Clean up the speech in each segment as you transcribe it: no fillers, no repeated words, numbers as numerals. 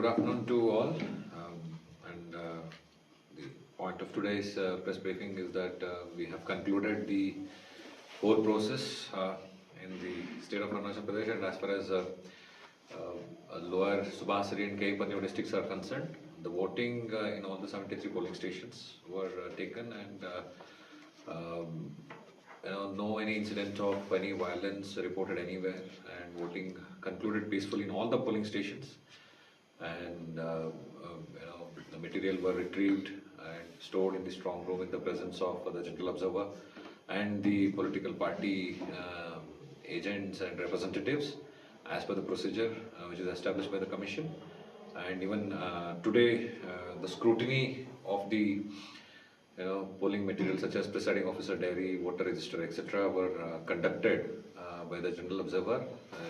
good afternoon to all. The point of today's press briefing is that we have concluded the whole process in the state of Arunachal Pradesh, and as far as lower Subasari and Keipanyo districts are concerned, the voting in all the 73 polling stations were taken, and no any incident of any violence reported anywhere, and voting concluded peacefully in all the polling stations. And the material were retrieved and stored in the strong room in the presence of the general observer and the political party agents and representatives as per the procedure which is established by the commission. And even today the scrutiny of the polling materials such as presiding officer diary, voter register, etc. were conducted by the general observer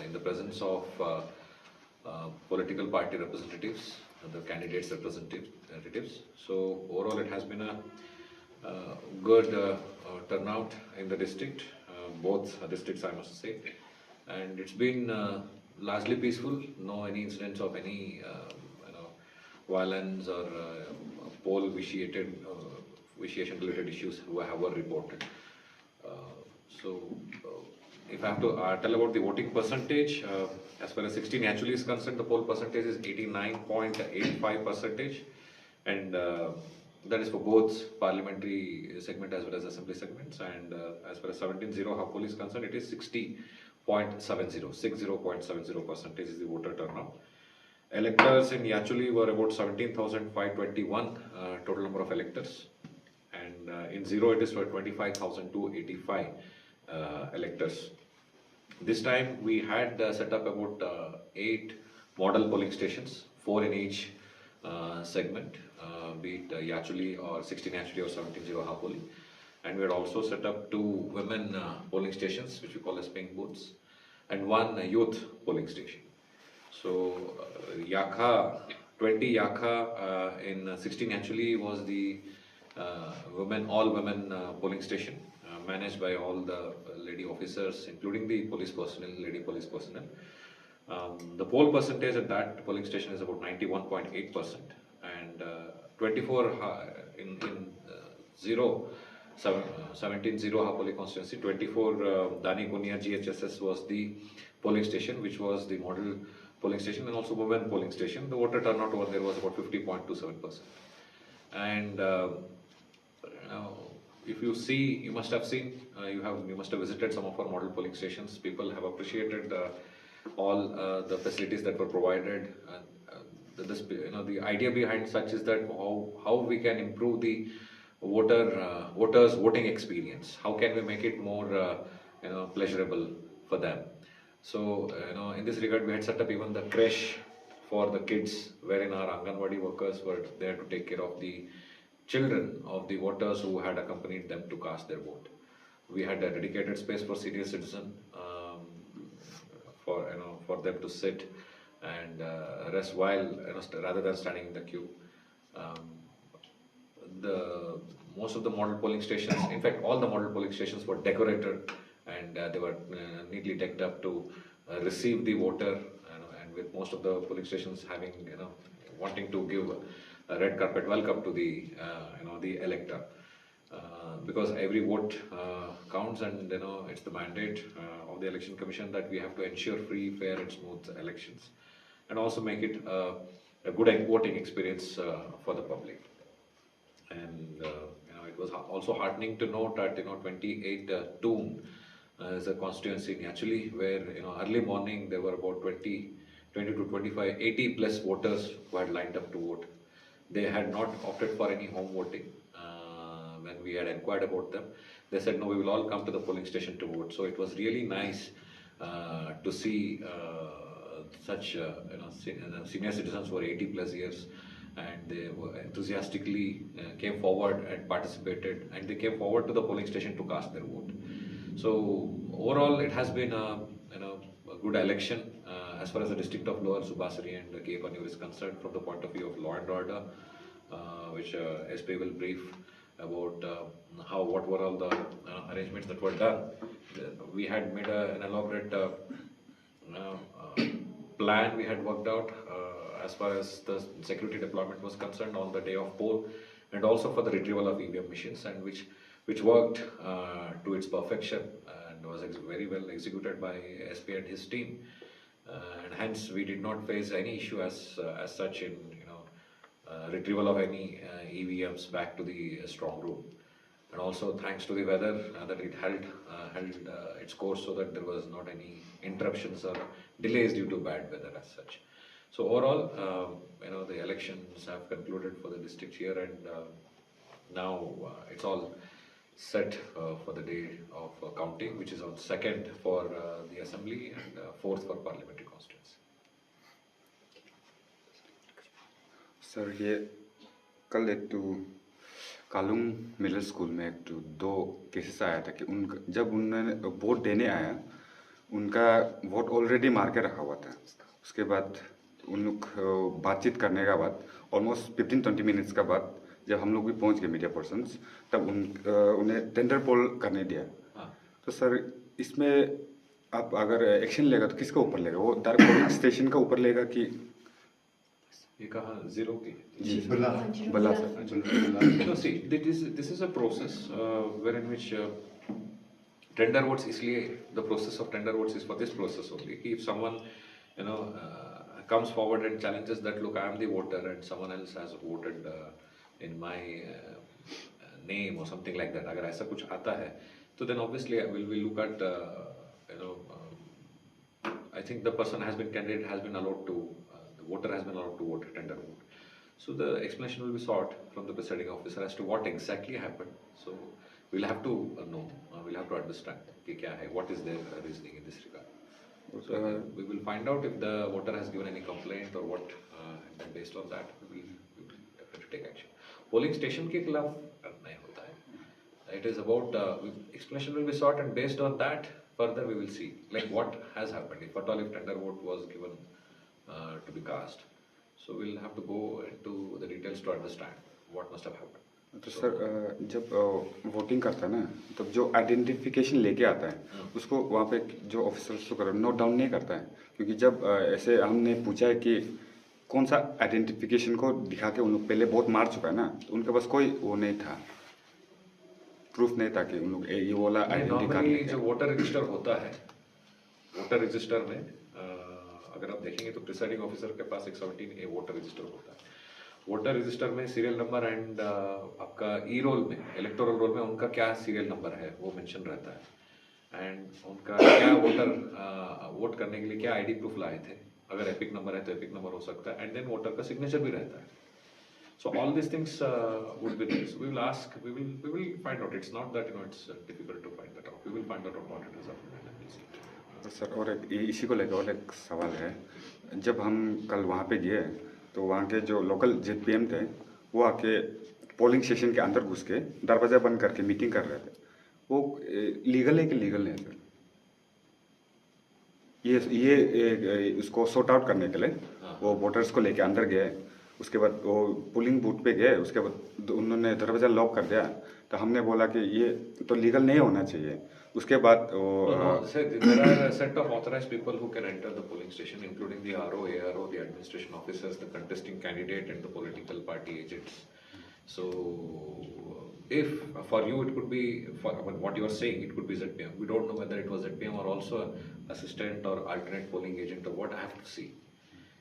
in the presence of political party representatives, the candidates' representatives. So overall, it has been a good turnout in the district, both districts, I must say, and it's been largely peaceful. No any incidents of any violence or poll vitiation-related issues were reported. If I have to tell about the voting percentage, as far as 16 Yachuli is concerned, the poll percentage is 89.85%, and that is for both parliamentary segment as well as assembly segments. And as far as 17 Ziro-Hapoli is concerned, it is 60.70% is the voter turnout. Electors in Yachuli were about 17,521 total number of electors, and in Ziro it is for 25,285 electors. This time we had set up about 8 model polling stations, 4 in each segment, be it Yachuli or 16 Yachuli or 17 Ziro-Hapoli. And we had also set up 2 women polling stations, which we call as pink booths, and 1 youth polling station. So 20 Yakha in 16 Yachuli was the all women polling station, managed by all the lady officers, including the police personnel, lady police personnel. The poll percentage at that polling station is about 91.8%, and 24 in 17 Ziro-Hapoli constituency, 24 Dani Kunia GHSS was the polling station, which was the model polling station and also women polling station. The voter turnout over there was about 50.27%. And if you see, you must have seen, you must have visited some of our model polling stations. People have appreciated all the facilities that were provided. The idea behind such is that how we can improve the voters' voting experience. How can we make it more pleasurable for them? So in this regard, we had set up even the creche for the kids, wherein our Anganwadi workers were there to take care of the children of the voters who had accompanied them to cast their vote. We had a dedicated space for senior citizen for them to sit and rest while rather than standing in the queue. Most of the model polling stations, in fact, all the model polling stations were decorated, and they were neatly decked up to receive the voter, and with most of the polling stations having wanting to give a red carpet welcome to the elector, because every vote counts, and it's the mandate of the election commission that we have to ensure free, fair, and smooth elections, and also make it a good voting experience for the public. And it was also heartening to note that 28 Toon is a constituency in Yachuli, where early morning there were about 20 to 25, 80 plus voters who had lined up to vote. They had not opted for any home voting. When we had inquired about them, they said, no, we will all come to the polling station to vote. So it was really nice to see such senior citizens who were 80 plus years, and they were enthusiastically came forward and participated, and they came forward to the polling station to cast their vote. So overall, it has been a good election as far as the district of Lower Subasari and Keipanyo is concerned, from the point of view of law and order, which SP will brief about what were all the arrangements that were done. We had made an elaborate plan we had worked out as far as the security deployment was concerned on the day of poll, and also for the retrieval of EVM machines, and which worked to its perfection and was very well executed by SP and his team. And hence we did not face any issue as such in retrieval of any EVMs back to the strong room. And also thanks to the weather that it held its course, so that there was not any interruptions or delays due to bad weather as such. So overall, the elections have concluded for the district here, and now it's all set for the day of counting, which is on 2nd for the assembly and 4th for parliamentary constituency. Sir ये कल एक तो कालुंग middle school में एक तो 2 cases आया था कि जब उन्होंने वोट देने आया, उनका वोट ऑलरेडी मार के रखा हुआ था। उसके बाद उन लोग बातचीत करने के बाद ऑलमोस्ट 15-20 मिनट्स का बाद जब हम लोग भी पहुंच गए मीडिया पर्सन्स, तब उन्हें टेंडर पोल करने दिया। तो सर इसमें आप अगर एक्शन लेगा तो किसके ऊपर लेगा? वो डायरेक्ट स्टेशन का ऊपर लेगा कि ये कहाँ जीरो की? बला sir. No, see, this is a process wherein which tender votes, इसलिए the process of tender votes is for this process only. If someone comes forward and challenges that, look, I am the voter and someone else has voted in my name or something like that, अगर ऐसा कुछ आता है तो then obviously we'll look at I think the person has been candidate has been allowed to the voter has been allowed to vote a tender vote. So the explanation will be sought from the presiding officer as to what exactly happened. So we'll have to know, we'll have to understand कि क्या है, what is their reasoning in this regard. So we will find out if the voter has given any complaint or what, and then based on that we will definitely take action. Polling station के खिलाफ नहीं होता है. It is about explanation will be sought, and based on that further we will see like what has happened. If at all if tender vote was given to be cast, so we'll have to go into the details to understand what must have happened. तो sir जब voting करता है ना, तब जो identification लेके आता है उसको वहाँ पे जो ऑफिसर्स को नोट डाउन नहीं करता है, क्योंकि जब ऐसे हमने पूछा है कि कौन सा आइडेंटिफिकेशन को दिखा के उन लोग पहले बहुत मार चुका है ना, तो उनके पास कोई वो नहीं था, प्रूफ नहीं था कि उन लोग ये वाला आइडेंटिटी कार्ड। जो वोटर रजिस्टर होता है, वोटर रजिस्टर में अगर आप देखेंगे तो प्रिसाइडिंग ऑफिसर के पास एक 17A वोटर रजिस्टर होता है। वोटर रजिस्टर में सीरियल नंबर एंड आपका ई रोल में, इलेक्टोरल रोल में उनका क्या सीरियल नंबर है वो मेंशन रहता है, एंड उनका क्या वोटर वोट करने के लिए क्या आईडी प्रूफ लाए थे, अगर एपिक नंबर है तो एपिक नंबर हो सकता है, एंड देन वोटर का सिग्नेचर भी रहता है। So all these things would be there. So we will ask, we will find out. It's not that it's difficult to find that out. We will find out what it is happening and we'll see. Sir और एक इसी को लेकर और एक सवाल है, जब हम कल वहाँ पे गए तो वहाँ के जो लोकल ZPM थे वो आके पोलिंग स्टेशन के अंदर घुस के दरवाजा बंद करके मीटिंग कर रहे थे। वो लीगल है कि लीगल नहीं है सर? ये उसको सॉर्ट आउट करने के लिए वो वोटर्स को लेके अंदर गए, उसके बाद वो पोलिंग बूथ पे गए, उसके बाद उन्होंने दरवाजा लॉक कर दिया, तो हमने बोला कि ये तो लीगल नहीं होना चाहिए। उसके बाद वो there are a set of authorized people who can enter the polling station, including the RO, ARO, the administration officers, the contesting candidate, and the political party agents. So if for you it could be, for what you are saying, it could be ZPM. We don't know whether it was ZPM or also an assistant or alternate polling agent or what. I have to see,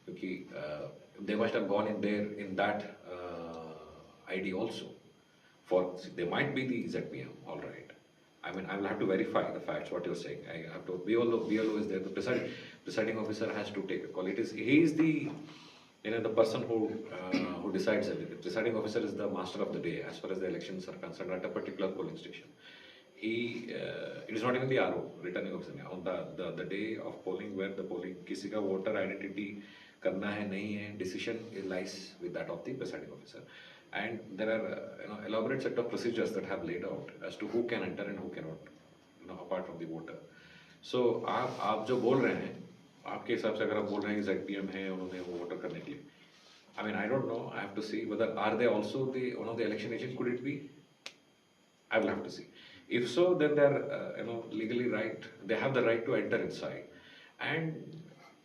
because they must have gone in there in that ID also. They might be the ZPM, all right. I mean, I will have to verify the facts, what you're saying. I have to, BLO is there, the presiding officer has to take a call. He is the, the person who decides everything. The presiding officer is the master of the day as far as the elections are concerned at a particular polling station. It is not even the RO, returning officer. On the day of polling, where the polling, किसी का voter identity करना है नहीं है, decision lies with that of the presiding officer. And there are elaborate set of procedures that have laid out as to who can enter and who cannot, apart from the voter. So आप जो बोल रहे हैं, आपके हिसाब से अगर आप बोल रहे हैं कि ZPM है उन्होंने वो वोटर करने के लिए, I mean I don't know, I have to see whether are they also one of the election agent, could it be? I will have to see. If so, then they are legally right, they have the right to enter inside. And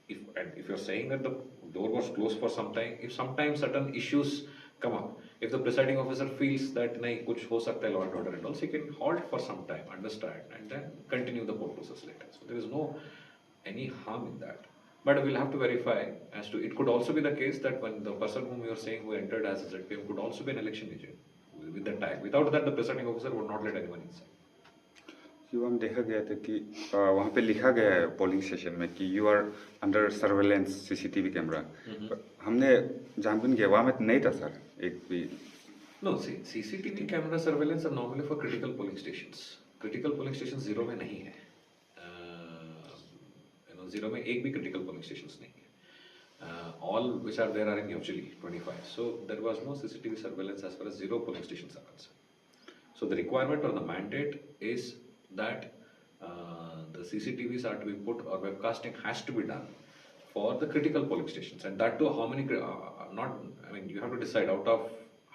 if you're saying that the door was closed for some time. If sometimes certain issues come up, if the presiding officer feels that nahi kuch ho sakta hai law and order and all, so he can halt for some time, understand, and then continue the poll process later. So there is no any harm in that. But we'll have to verify as to, it could also be the case that when the person whom you are saying who entered as a ZPM could also be an election agent with the tag. Without that, the presiding officer would not let anyone inside. युवा में देखा गया था कि वहाँ पे लिखा गया है पोलिंग स्टेशन में कि you are under surveillance CCTV camera. हमने जानबूझ के वहाँ में नहीं था सर एक भी। No, see, CCTV camera surveillance are normally for critical polling stations. Critical polling stations zero में नहीं है। जीरो में एक भी critical polling stations नहीं है। All which are there are in Yachuli 25. So there was no CCTV surveillance as far as zero polling stations are concerned. So the requirement or the mandate is that the CCTVs are to be put, or webcasting has to be done for the critical polling stations, and that too how many not, I mean you have to decide out of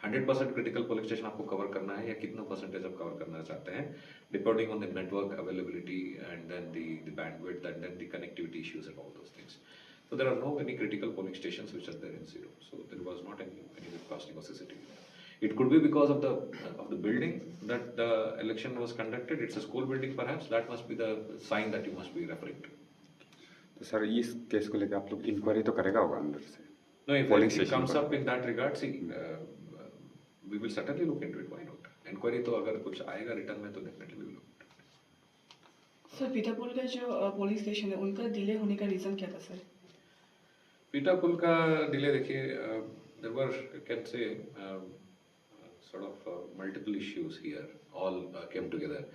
100% critical polling station आपको cover करना है या कितना percentage आप cover करना चाहते हैं, depending on the network availability and then the bandwidth and then the connectivity issues and all those things. So there are no any critical polling stations which are there in zero. So there was not any webcasting or CCTV. It could be because of the building that the election was conducted. It's a school building, perhaps. That must be the sign that you must be referring to. तो sir इस case को लेकर आप लोग inquiry तो करेगा होगा अंदर से? No, if it comes up in that regard, see, we will certainly look into it. Why not? Inquiry तो अगर कुछ आएगा रिटर्न में तो definitely we will look into it. Sir पीठापुल का जो पोलिंग स्टेशन है उनका डिले होने का रीजन क्या था सर? पीठापुल का डिले देखिए, there were, you can say, sort of multiple issues here all came together.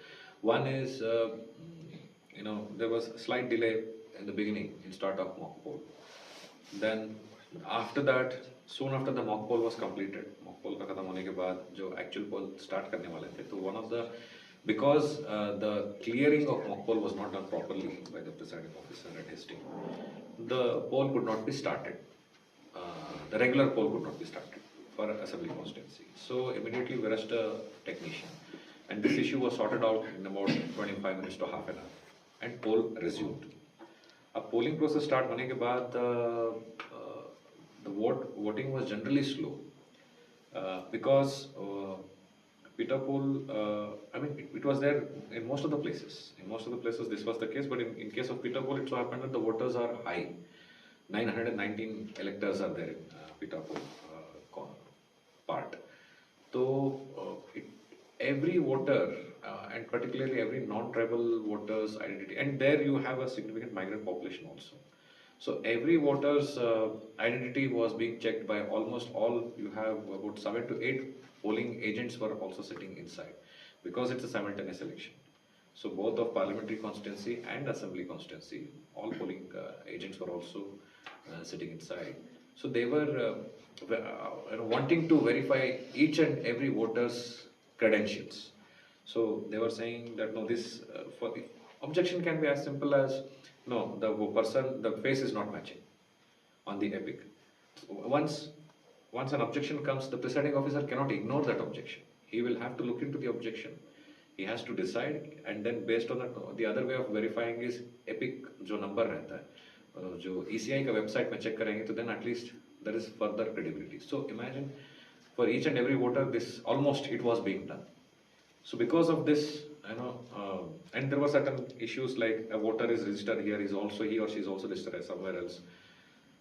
One is, there was a slight delay in the beginning in start of mock poll. Then after that, soon after the mock poll was completed, mock poll का खत्म होने के बाद जो actual poll start करने वाले थे, तो one of the, because the clearing of mock poll was not done properly by the presiding officer at his team, the poll could not be started. The regular poll could not be started for assembly constituency. So immediately we rushed a technician, and this issue was sorted out in about 25 minutes to half an hour, and poll resumed. अब polling process start होने के बाद the voting was generally slow because Pitapul, I mean it was there in most of the places. In most of the places this was the case, but in case of Pitapul it so happened that the voters are high. 919 electors are there in Pitapul part. So every voter and particularly every non-tribal voter's identity, and there you have a significant migrant population also. So every voter's identity was being checked by almost all. You have about 7 to 8 polling agents were also sitting inside because it's a simultaneous election. So both of parliamentary constituency and assembly constituency, all polling agents were also sitting inside. So they were wanting to verify each and every voter's credentials. So they were saying that no, this for the objection can be as simple as no, the face is not matching on the epic. Once an objection comes, the presiding officer cannot ignore that objection. He will have to look into the objection. He has to decide, and then based on that, the other way of verifying is epic जो number रहता है, जो ECI का website में check करेंगे, तो then at least there is further credibility. So imagine for each and every voter, this almost it was being done. So because of this, and there were certain issues like a voter is registered here, he or she is also registered somewhere else.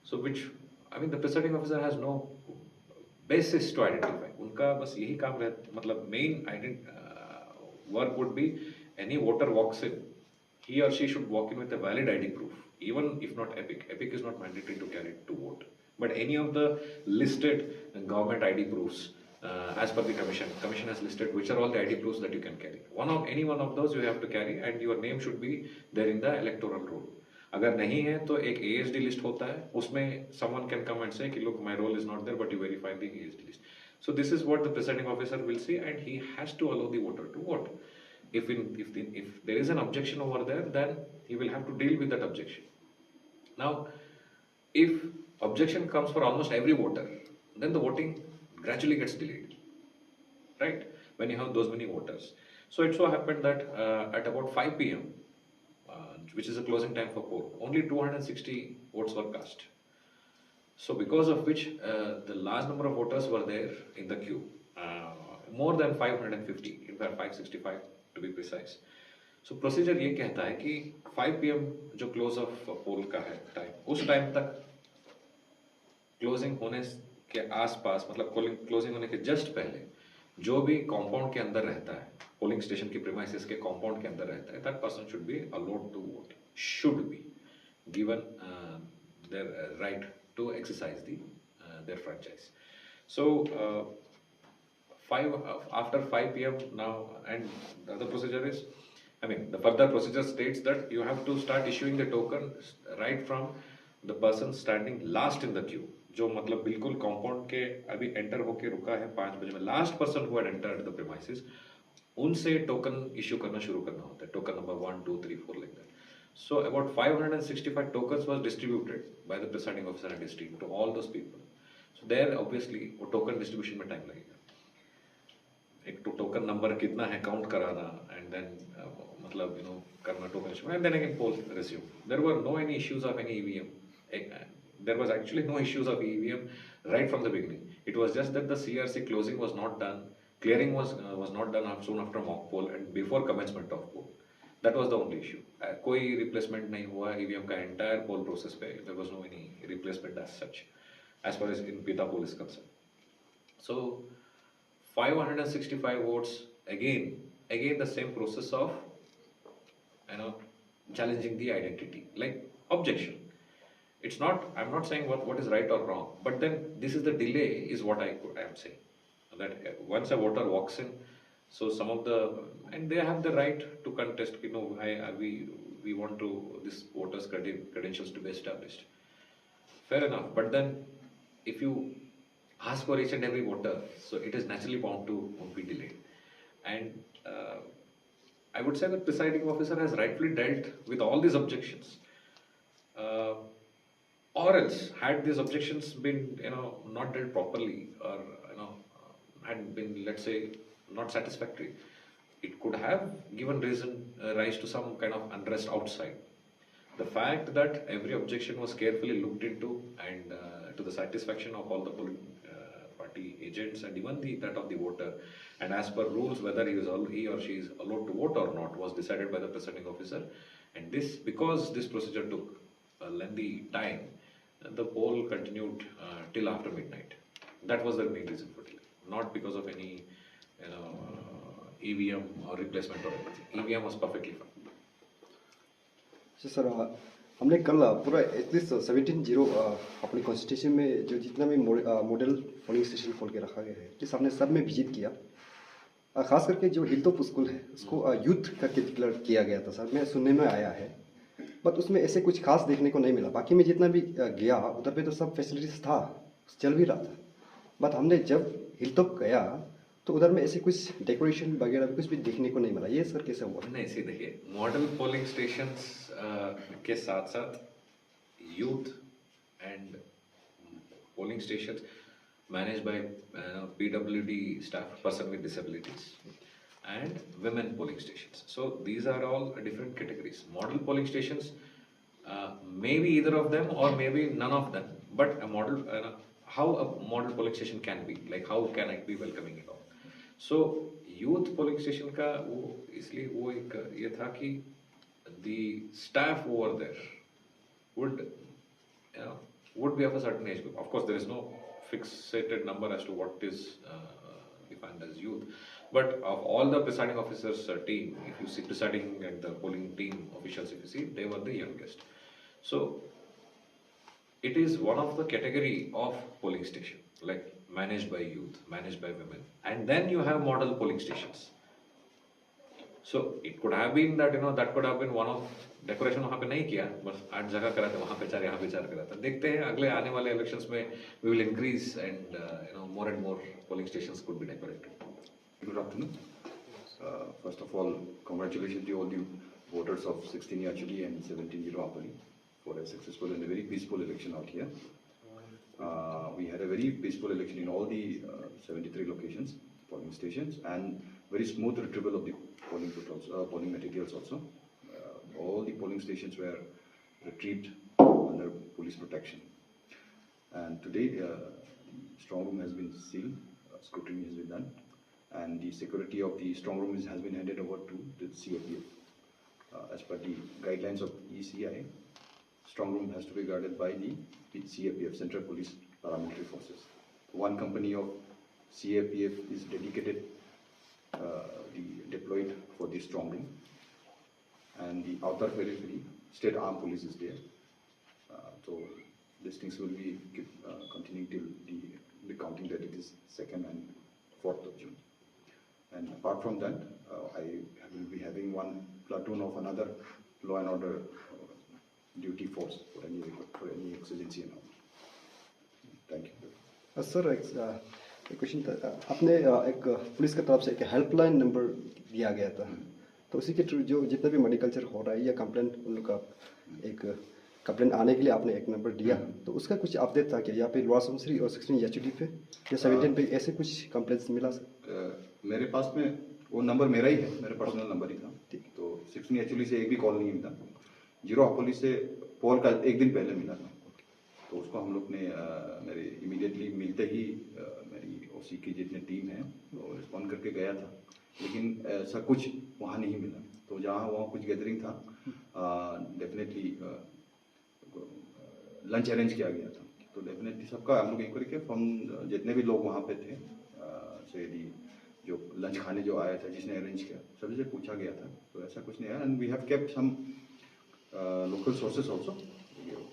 So the presiding officer has no basis to identify. उनका बस यही काम रहता, मतलब main work would be any voter walks in, he or she should walk in with a valid ID proof, even if not epic. Epic is not mandatory to carry to vote, but any of the listed government ID proofs as per the commission has listed which are all the ID proofs that you can carry. Any one of those you have to carry, and your name should be there in the electoral roll. अगर नहीं है तो एक ASD list होता है, उसमें someone can come and say कि look, my role is not there, but you verify the ASD list. So this is what the presiding officer will see, and he has to allow the voter to vote. If there is an objection over there, then he will have to deal with that objection. Now, if objection comes for almost every voter, then the voting gradually gets delayed, right? When you have those many voters. So it so happened that at about 5 p.m., which is the closing time for poll, only 260 votes were cast. So because of which the large number of voters were there in the queue, more than 550, in fact 565 to be precise. So procedure ये कहता है कि 5 PM जो close of poll का है time, उस time तक closing होने के आसपास, मतलब क्लोजिंग होने के जस्ट पहले जो भी कंपाउंड के अंदर रहता है, पोलिंग स्टेशन की प्रीमाइसेस के कंपाउंड के अंदर रहता है, that person should be allowed to vote, should be given their right to exercise their franchise. So after 5 PM now, and the other procedure is, I mean, the further procedure states that you have to start issuing the token right from the person standing last in the queue, जो मतलब बिल्कुल compound के अभी enter होके रुका है 5 बजे में, last person who had entered the premises, उनसे टोकन इश्यू करना शुरू करना होता है, token number 1 2 3 4 like that. So about 565 tokens was distributed by the presiding officer and his team to all those people. So there obviously वो token distribution में time लगेगा. एक तो token number कितना है count कराना, and then मतलब करना token issue, and then again poll resume. There were no any issues of any EVM. There was actually no issues of EVM right from the beginning. It was just that the CRC closing was not done, clearing was not done soon after mock poll and before commencement of poll. That was the only issue. कोई replacement नहीं हुआ EVM का entire poll process पे. There was no any replacement as such, as far as in Pita poll is concerned. So 565 votes, again the same process of challenging the identity, like objection. It's not, I'm not saying what is right or wrong, but then this is the delay is what I am saying. That once a voter walks in, so some of the, and they have the right to contest, we want to, this voters credentials to be established. Fair enough, but then if you ask for each and every voter, so it is naturally bound to be delayed. And I would say the presiding officer has rightfully dealt with all these objections. Or else, had these objections been, not dealt properly, or had been, let's say, not satisfactory, it could have given rise to some kind of unrest outside. The fact that every objection was carefully looked into, and to the satisfaction of all the polling party agents and even that of the voter, and as per rules, whether he or she is allowed to vote or not, was decided by the presiding officer. And this, because this procedure took a lengthy time, the poll continued till after midnight. That was the main reason for delay, not because of any EVM or replacement or anything. EVM was perfectly fine. Sir हमने कल पूरा at least 17 अपने constitution में जो जितना भी model polling station खोल के रखा गया है, कि हमने सब में विजिट किया. खास करके जो हिलटॉप स्कूल है उसको यूथ करके डिक्लेयर किया गया था सर, मैं सुनने में आया है, बट उसमें ऐसे कुछ खास देखने को नहीं मिला. बाकी में जितना भी गया उधर पे तो सब फैसिलिटीज था, चल भी रहा था. बट हमने जब हिलटॉप गया तो उधर में ऐसे कुछ डेकोरेशन वगैरह कुछ भी देखने को नहीं मिला. ये सर कैसे हुआ? नहीं, सी देखिए, मॉडल पोलिंग स्टेशंस के साथ साथ youth and polling stations manage by PWD staff, person with disabilities, and women polling stations. So these are all different categories. Model polling stations, maybe either of them or maybe none of them. But a model, how a model polling station can be, like how can it be welcoming at all? So youth polling station का वो इसलिए वो एक ये था कि the staff over there would be of a certain age group. Of course, there is no fixated number as to what is defined as youth. But of all the presiding officers team, if you see presiding and the polling team officials, if you see, they were the youngest. So it is one of the category of polling station, like managed by youth, managed by women, and then you have model polling stations. So it could have been that that could have been one of decoration वहाँ पे नहीं किया, बस 8 जगह करा था, वहाँ पे 4 यहाँ पे 4 करा था. देखते हैं अगले आने वाले इलेक्शंस में we will increase and more and more polling stations could be decorated. Good afternoon. First of all, congratulations to all the voters of 16 Yachuli and 17 Ziro-Hapoli for a successful and a very peaceful election out here. We had a very peaceful election in all the 73 locations, polling stations, and very smooth retrieval of the polling materials also. All the polling stations were retrieved under police protection. And today, the strong room has been sealed, scrutiny has been done, and the security of the strong room has been handed over to the CAPF. As per the guidelines of ECI, strong room has to be guarded by the CAPF, Central Police Paramilitary Forces. One company of CAPF is dedicated, deployed for the strong room, and the outer periphery, state armed police is there. So these things will be continuing till the counting that it is 2nd and 4th of June. And apart from that, I will be having one platoon of another law and order duty force for any exigency and all. Thank you. Sir एक question था, आपने एक police की तरफ से एक helpline number दिया गया था, तो उसी के थ्रू जो जितना भी मनी कल्चर हो रहा है या कंप्लेंट उन लोग का एक कंप्लेंट आने के लिए आपने एक नंबर दिया, तो उसका कुछ अपडेट था क्या यहाँ पे लोअर सुबनसिरी और 16 याचुली पे या 17 पे ऐसे कुछ कंप्लेंट्स मिला सर? मेरे पास में वो नंबर मेरा ही है, मेरा पर्सनल नंबर ही था। तो 16 एक्चुअली से एक भी कॉल नहीं मिला। जीरो-हापोली से पोल का एक दिन पहले मिला था, तो उसको हम लोग ने मेरे इमीडिएटली मिलते ही मेरी ओसी की जितने टीम है वो रिस्पॉन्ड करके गया था, लेकिन ऐसा कुछ वहाँ नहीं मिला। तो जहाँ वहाँ कुछ गैदरिंग था, डेफिनेटली लंच अरेंज किया गया था। तो डेफिनेटली सबका हम लोग इंक्वायरी किया, फ्रॉम जितने भी लोग वहाँ पे थे, जो लंच खाने जो आया था, जिसने अरेंज किया, सभी से पूछा गया था, तो ऐसा कुछ नहीं है। And we have kept some local sources also,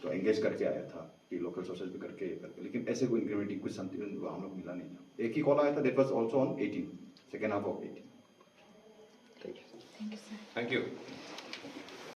तो एंगेज करके आया था कि लोकल सोर्सेस भी करके, लेकिन ऐसे कोई इंक्रीमेंटिंग कुछ समथिंग हम लोग मिला नहीं था। एक ही कॉल आया था, that was also on 18, second half of 18। Thank you sir. Thank you.